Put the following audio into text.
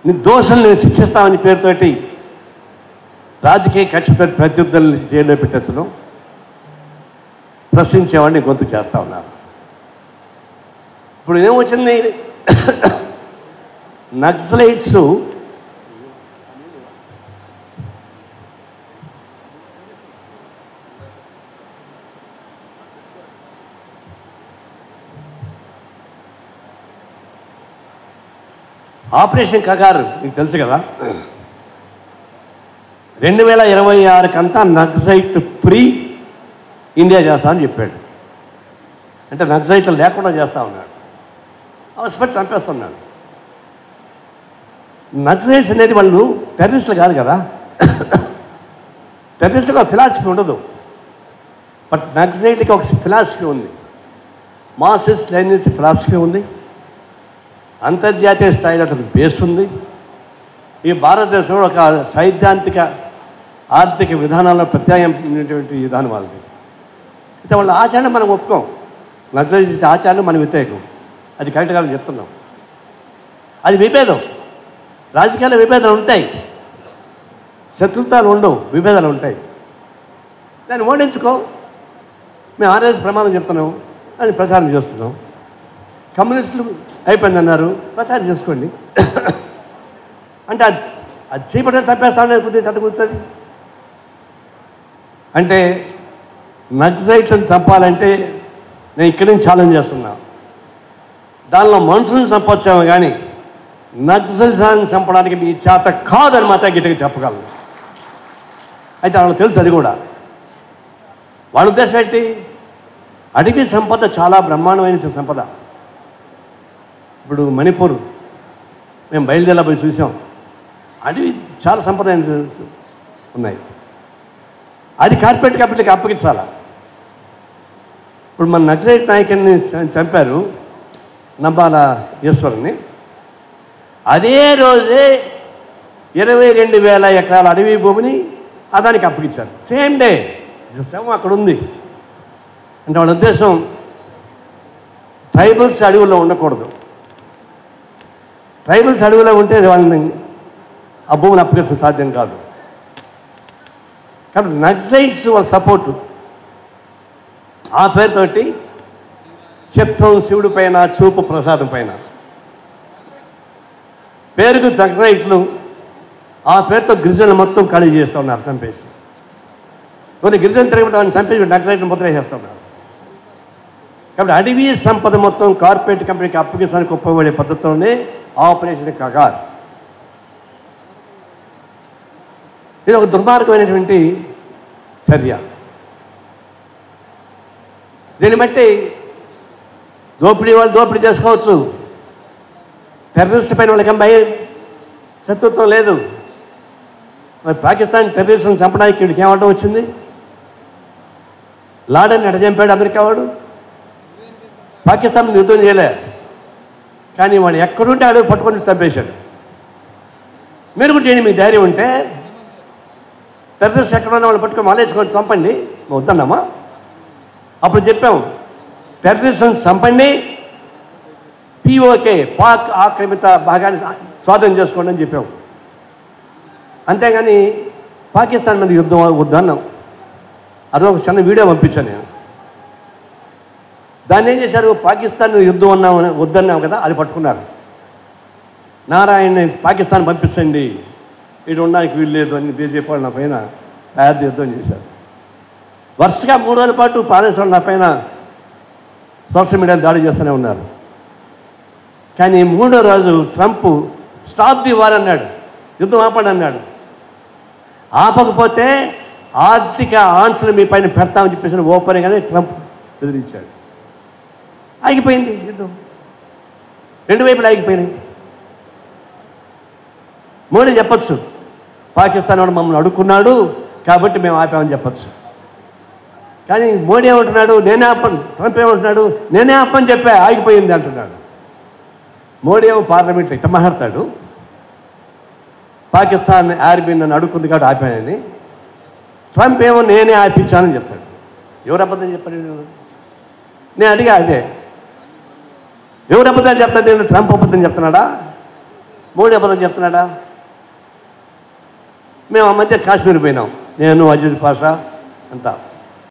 నిర్దోషుల్ని శిక్షిస్తామని పేరుతోటి రాజకీయ కక్షతో ప్రత్యర్థుల్ని జైల్లో పెట్టచ్చడం, ప్రశ్నించేవాడిని గొంతు చేస్తూ ఉన్నారు. ఇప్పుడు ఏమొచ్చింది, నక్సలైట్స్ ఆపరేషన్ కగారు మీకు తెలుసు కదా, 2026 కంతా నక్సలైట్ ఫ్రీ ఇండియా చేస్తామని చెప్పాడు. అంటే నక్సలైట్లు లేకుండా చేస్తూ ఉన్నాడు, అవసరం చంపేస్తున్నాడు. నక్సలైట్స్ అనేది వాళ్ళు టెర్రరిస్టులు కాదు కదా, టెర్రరిస్టులకు ఒక ఫిలాసఫీ ఉండదు. బట్ నక్సలైట్కి ఒక ఫిలాసఫీ ఉంది, మార్క్సిస్ట్ లెనినిస్ట్ ఫిలాసఫీ ఉంది, అంతర్జాతీయ స్థాయిలో అతను బేస్ ఉంది. ఈ భారతదేశంలో ఒక సైద్ధాంతిక ఆర్థిక విధానాల్లో ప్రత్యామ్నాయమైనటువంటి విధానం వాళ్ళది. అయితే వాళ్ళ ఆచరణ మనం ఒప్పుకోం, నక్సలైట్ ఆచరణ మనం వ్యతిరేకం, అది కరెక్ట్ కాదని చెప్తున్నాం. అది విభేదం, రాజకీయాల్లో విభేదాలు ఉంటాయి, శత్రుత్వాలు ఉండవు, విభేదాలు ఉంటాయి. దాన్ని ఓడించుకో, మేము ఆర్ఎస్ ప్రమాదం చెప్తున్నాం అని ప్రచారం చేస్తున్నాం. కమ్యూనిస్టులు అయిపోయిందన్నారు, ప్రచారం చేసుకోండి. అంటే అది చేపట్టని చంపేస్తామని కుదిరి తట్టు కుదురుతుంది. అంటే నక్సలైట్లను చంపాలంటే నేను ఇక్కడి నుంచి ఛాలెంజ్ చేస్తున్నా, దానిలో మనుషులను చంపొచ్చాము కానీ నక్సలిజాన్ని చంపడానికి మీ చేత కాదని మాత్రం గట్టిగా చెప్పగలను. అయితే వాళ్ళకి తెలుసు అది కూడా. వాళ్ళ ఉద్దేశం ఏంటి, అడవి సంపద చాలా బ్రహ్మాండమైన సంపద. ఇప్పుడు మణిపూర్ మేము బయలుదేరా పోయి చూసాం, అడవి చాలా సంపద ఉన్నాయి, అది కార్పొరేట్ క్యాపిటల్కి అప్పగించాలా. ఇప్పుడు మన నక్సలైట్ నాయకుడిని చంపారు, నంబాల ఈశ్వరుని, అదే రోజే 22,000 ఎకరాల అడవి భూమిని అదానికి అప్పగించారు. సేమ్ డే శవం అక్కడ ఉంది. అంటే వాళ్ళ ఉద్దేశం ట్రైబల్స్ అడవుల్లో ఉండకూడదు, ట్రైబల్స్ అడవిలో ఉంటే వాళ్ళని ఆ భూమిని అప్పగించడం సాధ్యం కాదు. కాబట్టి నక్సలైట్స్ వాళ్ళ సపోర్టు ఆ పేరుతోటి చిత్తం శివుడి పైన, చూపు ప్రసాదం పైన పేరుకు నక్సలైట్లు ఆ పేరుతో గిరిజనులు మొత్తం ఖాళీ చేస్తూ ఉన్నారు, చంపేసి. కొన్ని గిరిజనులు తిరగబడి చంపేసి నక్సలైట్లు ముద్ర చేస్తున్నారు. కాబట్టి అడవి సంపద మొత్తం కార్పొరేట్ కంపెనీకి అప్పగించడానికి ఒప్పబడే పద్ధతిలోనే ఆపరేషన్ కగార్. ఇది ఒక దుర్మార్గమైనటువంటి చర్య. దీన్ని బట్టి దోపిడీ వాళ్ళు దోపిడీ చేసుకోవచ్చు, టెర్రరిస్ట్ పైన వాళ్ళకి భయం శత్రుత్వం లేదు. మరి పాకిస్తాన్ టెర్రరిస్ట్ని చంపడానికి వీడికి ఏమవడం వచ్చింది? లాడెన్ ఎడ చంపాడు అమెరికా వాడు, పాకిస్తాన్ యుద్ధం చేయలే, కానీ వాడు ఎక్కడుంటే అడవి పట్టుకొని చంపేశాడు. మీరు కూడా చేయండి, మీకు ధైర్యం ఉంటే. టెర్రరిస్ట్ ఎక్కడున్నా వాళ్ళు పట్టుకొని మాలేసుకొని చంపండి, వద్దన్నామా? అప్పుడు చెప్పాం, టెర్రరిస్ట్ని చంపండి, పిఓకే పాక్ ఆక్రమిత భాగాన్ని స్వాధీనం చేసుకోండి అని చెప్పాం. అంతేగాని పాకిస్తాన్ మీద యుద్ధం వద్దన్నాం. అది ఒక చిన్న వీడియో పంపించాను నేను. దాన్ని ఏం చేశారు, పాకిస్తాన్ యుద్ధం వద్దన్నాం కదా, అది పట్టుకున్నారు. నారాయణని పాకిస్తాన్ పంపించండి, ఇటు ఉండడానికి వీలు లేదు అని బీజేపీ వాళ్ళు నా పైన పెద్ద యుద్ధం చేశారు. వరుసగా 3 రోజుల పాటు పాకిస్తాన్ నా పైన సోషల్ మీడియాలో దాడి చేస్తూనే ఉన్నారు. కానీ 3వ రోజు ట్రంప్ స్టాప్ ది వార్ అన్నాడు, యుద్ధం ఆపండి అన్నాడు. ఆపకపోతే ఆర్థిక ఆంక్షలు మీ పైన పెడతామని చెప్పేసి ఓపెన్గానే ట్రంప్ బెదిరించాడు. ఆగిపోయింది యుద్ధం, 2 వైపులు ఆగిపోయినాయి. మోడీ చెప్పచ్చు, పాకిస్తాన్ వాడు మమ్మల్ని అడుక్కున్నాడు కాబట్టి మేము ఆపామని చెప్పచ్చు. కానీ మోడీ ఏమంటున్నాడు, నేనే ఆపను. ట్రంప్ ఏమంటున్నాడు, నేనే ఆపని చెప్పా, ఆగిపోయింది అంటున్నాడు. మోడీ ఏమో పార్లమెంట్లో ఇట్ట మాట్లాడతాడు, పాకిస్తాన్ ఆర్మీ నన్ను అడుక్కుంది కాబట్టి ఆపానని. ట్రంప్ ఏమో నేనే ఆపించానని చెప్తాడు. ఎవరు అబద్ధం చెప్పారు? నేను అడిగా అదే, ఎవరు అబద్ధాలు చెప్తాను? నేను ట్రంప్ అబద్ధం చెప్తున్నాడా? మోడీ అబద్ధం చెప్తున్నాడా? మేము ఆ మధ్య కాశ్మీర్ పోయినాం, నేను అజిత్ పాషా అంతా.